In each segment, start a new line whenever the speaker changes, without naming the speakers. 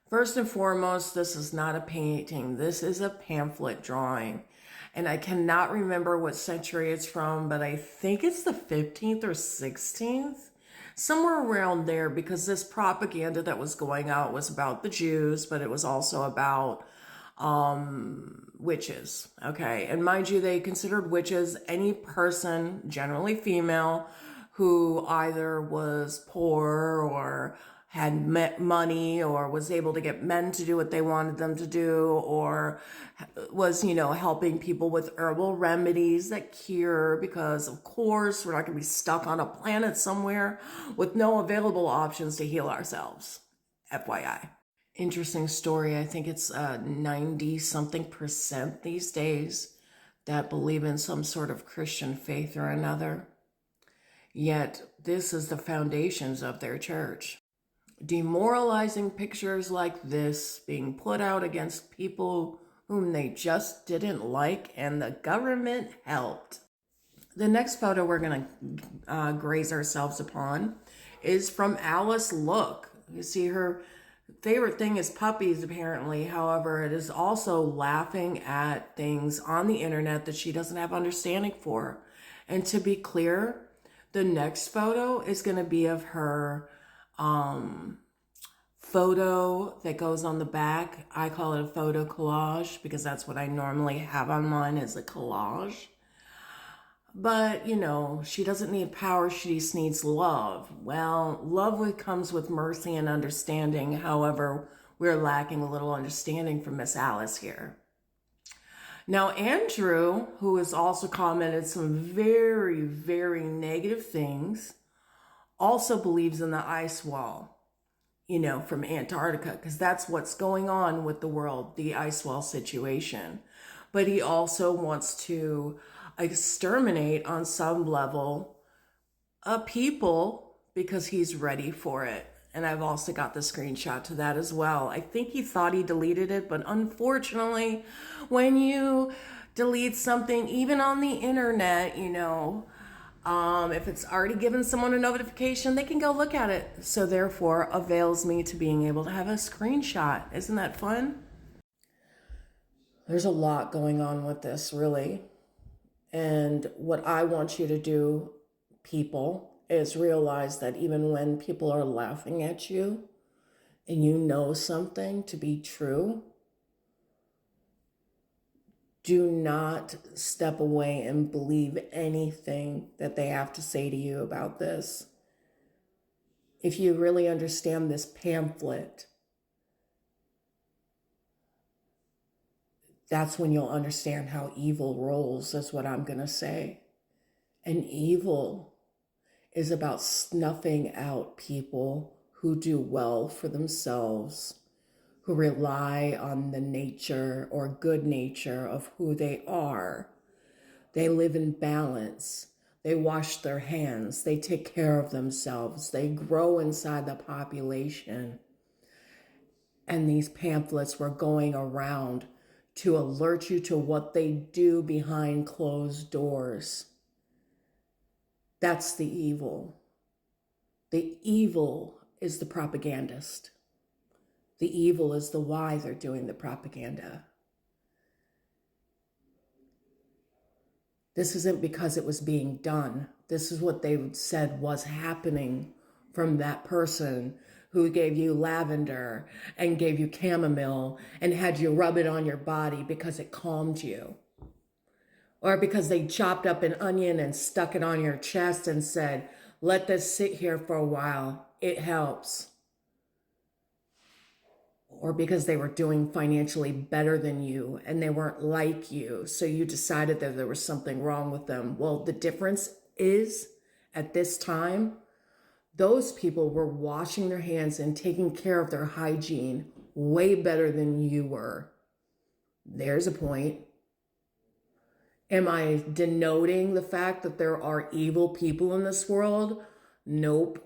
First and foremost, this is not a painting. This is a pamphlet drawing. And I cannot remember what century it's from, but I think it's the 15th or 16th, somewhere around there, because this propaganda that was going out was about the Jews, but it was also about witches. Okay. And mind you, they considered witches any person, generally female, who either was poor or had money or was able to get men to do what they wanted them to do, or was, helping people with herbal remedies that cure, because of course we're not going to be stuck on a planet somewhere with no available options to heal ourselves. FYI. Interesting story. I think it's 90 something percent these days that believe in some sort of Christian faith or another. Yet this is the foundations of their church. Demoralizing pictures like this being put out against people whom they just didn't like, and the government helped. The next photo we're going to graze ourselves upon is from Alice Look. You see, her favorite thing is puppies, apparently. However, it is also laughing at things on the internet that she doesn't have understanding for. And to be clear, the next photo is going to be of her photo that goes on the back. I call it a photo collage because that's what I normally have on mine, as a collage. But, she doesn't need power, she just needs love. Well, love comes with mercy and understanding. However, we're lacking a little understanding from Miss Alice here. Now, Andrew, who has also commented some very, very negative things, also believes in the ice wall, from Antarctica, because that's what's going on with the world, the ice wall situation. But he also wants to exterminate on some level people because he's ready for it. And I've also got the screenshot to that as well. I think he thought he deleted it, but unfortunately, when you delete something, even on the internet, if it's already given someone a notification, they can go look at it. So therefore, avails me to being able to have a screenshot. Isn't that fun? There's a lot going on with this, really. And what I want you to do, people, is realize that even when people are laughing at you and you know something to be true, do not step away and believe anything that they have to say to you about this. If you really understand this pamphlet, that's when you'll understand how evil rolls, is what I'm going to say. And evil is about snuffing out people who do well for themselves, who rely on the nature or good nature of who they are. They live in balance. They wash their hands. They take care of themselves. They grow inside the population. And these pamphlets were going around to alert you to what they do behind closed doors. That's the evil. The evil is the propagandist. The evil is the why they're doing the propaganda. This isn't because it was being done. This is what they said was happening from that person who gave you lavender and gave you chamomile and had you rub it on your body because it calmed you. Or because they chopped up an onion and stuck it on your chest and said, let this sit here for a while, it helps. Or because they were doing financially better than you and they weren't like you, so you decided that there was something wrong with them. Well, the difference is, at this time, those people were washing their hands and taking care of their hygiene way better than you were. There's a point. Am I denoting the fact that there are evil people in this world? Nope.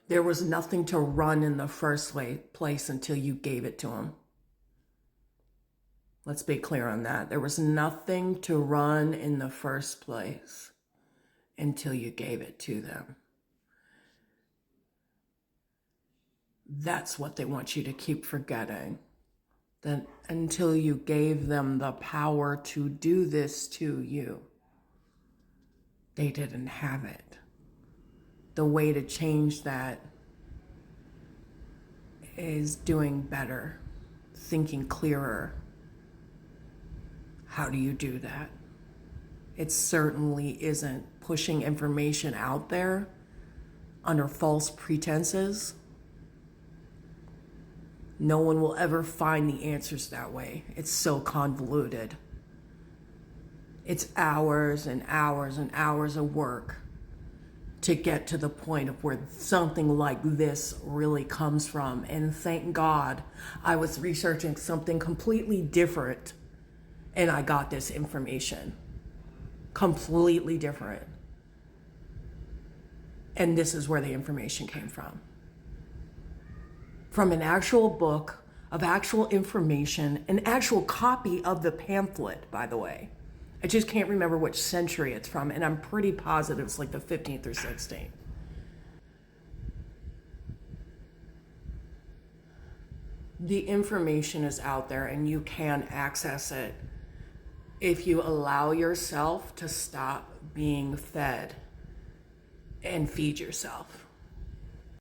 There was nothing to run in the first place until you gave it to them. Let's be clear on that. There was nothing to run in the first place until you gave it to them. That's what they want you to keep forgetting. That until you gave them the power to do this to you, they didn't have it. The way to change that is doing better, thinking clearer. How do you do that? It certainly isn't pushing information out there under false pretenses. No one will ever find the answers that way. It's so convoluted. It's hours and hours and hours of work to get to the point of where something like this really comes from. And thank God I was researching something completely different and I got this information. Completely different. And this is where the information came from. From an actual book of actual information, an actual copy of the pamphlet, by the way. I just can't remember which century it's from, and I'm pretty positive it's like the 15th or 16th. The information is out there and you can access it if you allow yourself to stop being fed and feed yourself.